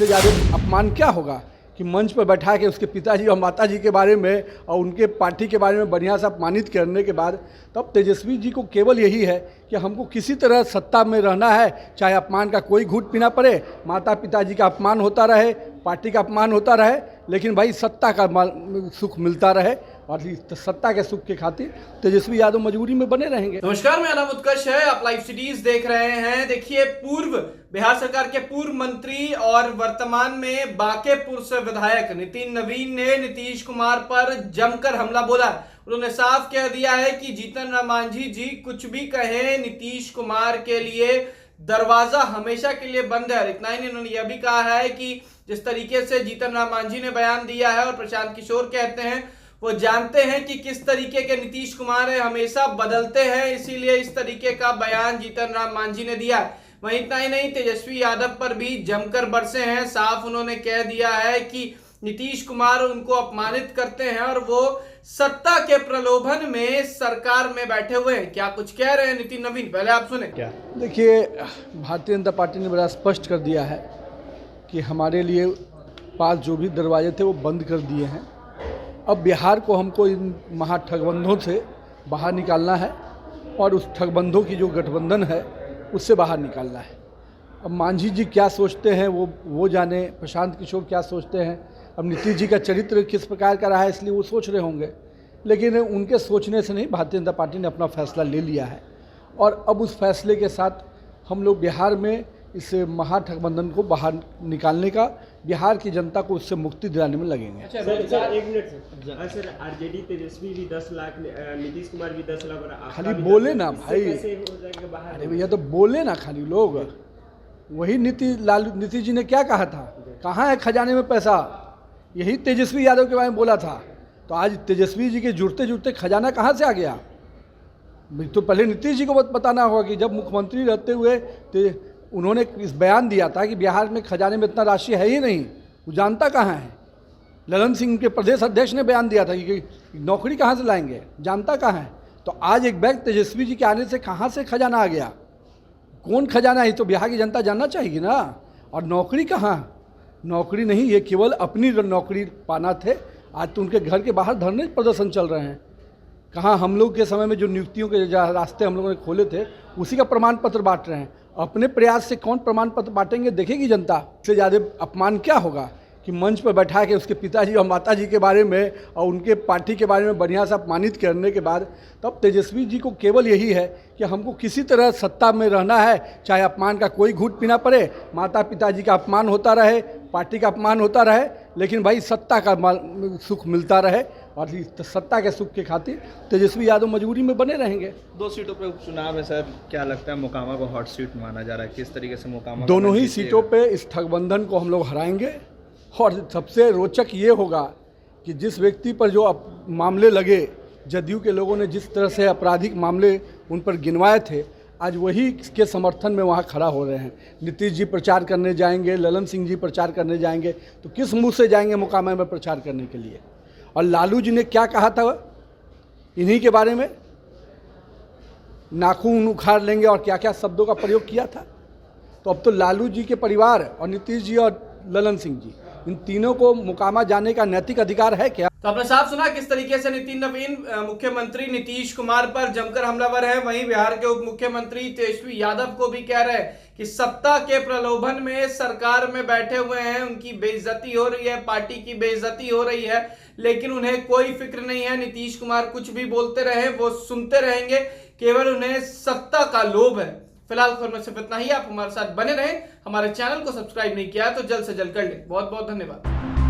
इससे ज़्यादा अपमान क्या होगा कि मंच पर बैठा के उसके पिताजी और माताजी के बारे में और उनके पार्टी के बारे में बढ़िया से अपमानित करने के बाद तब तेजस्वी जी को केवल यही है कि हमको किसी तरह सत्ता में रहना है, चाहे अपमान का कोई घूंट पीना पड़े, माता पिताजी का अपमान होता रहे, पार्टी का अपमान होता रहे, लेकिन भाई सत्ता का सुख मिलता रहे और सत्ता के सुख के खातिर तेजस्वी यादव मजबूरी में बने रहेंगे। नमस्कार, मेरा नाम उत्कर्ष है, आप लाइव सिटीज देख रहे हैं। देखिए, पूर्व बिहार सरकार के पूर्व मंत्री और वर्तमान में बांकेपुर से विधायक नितिन नवीन ने नीतीश कुमार पर जमकर हमला बोला। उन्होंने साफ कह दिया है कि जीतन राम मांझी जी कुछ भी कहें, नीतीश कुमार के लिए दरवाजा हमेशा के लिए बंद है। इतना ही नहीं, उन्होंने यह भी कहा है कि जिस तरीके से जीतन राम मांझी ने बयान दिया है और प्रशांत किशोर कहते हैं वो जानते हैं कि किस तरीके के नीतीश कुमार है, हमेशा बदलते हैं, इसीलिए इस तरीके का बयान जीतन राम मांझी ने दिया है। वहीं इतना ही नहीं, तेजस्वी यादव पर भी जमकर बरसे हैं। साफ उन्होंने कह दिया है कि नीतीश कुमार उनको अपमानित करते हैं और वो सत्ता के प्रलोभन में सरकार में बैठे हुए हैं। क्या कुछ कह रहे हैं नितिन नवीन, पहले आप सुने। क्या देखिए, भारतीय जनता पार्टी ने बड़ा स्पष्ट कर दिया है कि हमारे लिए पास जो भी दरवाजे थे वो बंद कर दिए हैं। अब बिहार को हमको इन महाठगबंधों से बाहर निकालना है और उस ठगबंधों की जो गठबंधन है उससे बाहर निकालना है। अब मांझी जी क्या सोचते हैं वो जाने, प्रशांत किशोर क्या सोचते हैं, अब नीतीश जी का चरित्र किस प्रकार का रहा है इसलिए वो सोच रहे होंगे, लेकिन उनके सोचने से नहीं, भारतीय जनता पार्टी ने अपना फैसला ले लिया है और अब उस फैसले के साथ हम लोग बिहार में इस महाठगबंधन को बाहर निकालने का, बिहार की जनता को उससे मुक्ति दिलाने में लगेंगे। अच्छा सर, एक मिनट सर, आरजेडी तेजस्वी भी 10 लाख, नीतीश कुमार भी 10 लाख, खाली बोले ना भाई, अरे भैया तो बोले ना खाली लोग। वही नीतीश जी ने क्या कहा था, कहाँ है खजाने में पैसा, यही तेजस्वी यादव के बारे में बोला था। तो आज तेजस्वी जी के जुड़ते जुड़ते खजाना कहाँ से आ गया? तो पहले नीतीश जी को बताना होगा कि जब मुख्यमंत्री रहते हुए उन्होंने इस बयान दिया था कि बिहार में खजाने में इतना राशि है ही नहीं, वो जानता कहाँ है। ललन सिंह के प्रदेश अध्यक्ष ने बयान दिया था कि नौकरी कहाँ से लाएंगे, जानता कहाँ है। तो आज एक बैग तेजस्वी जी के आने से कहाँ से खजाना आ गया, कौन खजाना है, तो बिहार की जनता जानना चाहिए ना। और नौकरी कहाँ, नौकरी नहीं, ये केवल अपनी नौकरी पाना थे। आज तो उनके घर के बाहर धरने प्रदर्शन चल रहे हैं। कहाँ हम लोग के समय में जो नियुक्तियों के रास्ते हम लोगों ने खोले थे उसी का प्रमाण पत्र बांट रहे हैं। अपने प्रयास से कौन प्रमाण पत्र बांटेंगे, देखेगी जनता। इससे ज़्यादा अपमान क्या होगा कि मंच पर बैठा के उसके पिताजी और माताजी के बारे में और उनके पार्टी के बारे में बढ़िया से अपमानित करने के बाद तब तेजस्वी जी को केवल यही है कि हमको किसी तरह सत्ता में रहना है, चाहे अपमान का कोई घूंट पीना पड़े, माता पिताजी का अपमान होता रहे, पार्टी का अपमान होता रहे, लेकिन भाई सत्ता का सुख मिलता रहे और सत्ता के सुख के खातिर तेजस्वी यादव मजबूरी में बने रहेंगे। 2 सीटों पे उपचुनाव है सर, क्या लगता है मोकामा को हॉट सीट माना जा रहा है, किस तरीके से मोकामा दोनों ही सीटों पे इस ठगबंधन को हम लोग हराएंगे। और सबसे रोचक ये होगा कि जिस व्यक्ति पर जो मामले लगे, जदयू के लोगों ने जिस तरह से आपराधिक मामले उन पर गिनवाए थे, आज वही के समर्थन में वहाँ खड़ा हो रहे हैं। नीतीश जी प्रचार करने जाएंगे, ललन सिंह जी प्रचार करने जाएंगे, तो किस मुंह से जाएंगे मोकामा में प्रचार करने के लिए। और लालू जी ने क्या कहा था इन्हीं के बारे में, नाखून उखाड़ लेंगे और क्या क्या शब्दों का प्रयोग किया था। तो अब तो लालू जी के परिवार और नीतीश जी और ललन सिंह जी, इन तीनों को मोकामा जाने का नैतिक अधिकार है क्या? तो आपने साफ सुना किस तरीके से नितिन नवीन मुख्यमंत्री नीतीश कुमार पर जमकर हमलावर है। वहीं बिहार के उप मुख्यमंत्री तेजस्वी यादव को भी कह रहे हैं कि सत्ता के प्रलोभन में सरकार में बैठे हुए हैं, उनकी बेइज्जती हो रही है, पार्टी की बेइज्जती हो रही है, लेकिन उन्हें कोई फिक्र नहीं है। नीतीश कुमार कुछ भी बोलते रहे, वो सुनते रहेंगे, केवल उन्हें सत्ता का लोभ है। फिलहाल खबर में सिर्फ इतना ही। आप हमारे साथ बने रहें, हमारे चैनल को सब्सक्राइब नहीं किया तो जल्द से जल्द कर लें। बहुत बहुत धन्यवाद।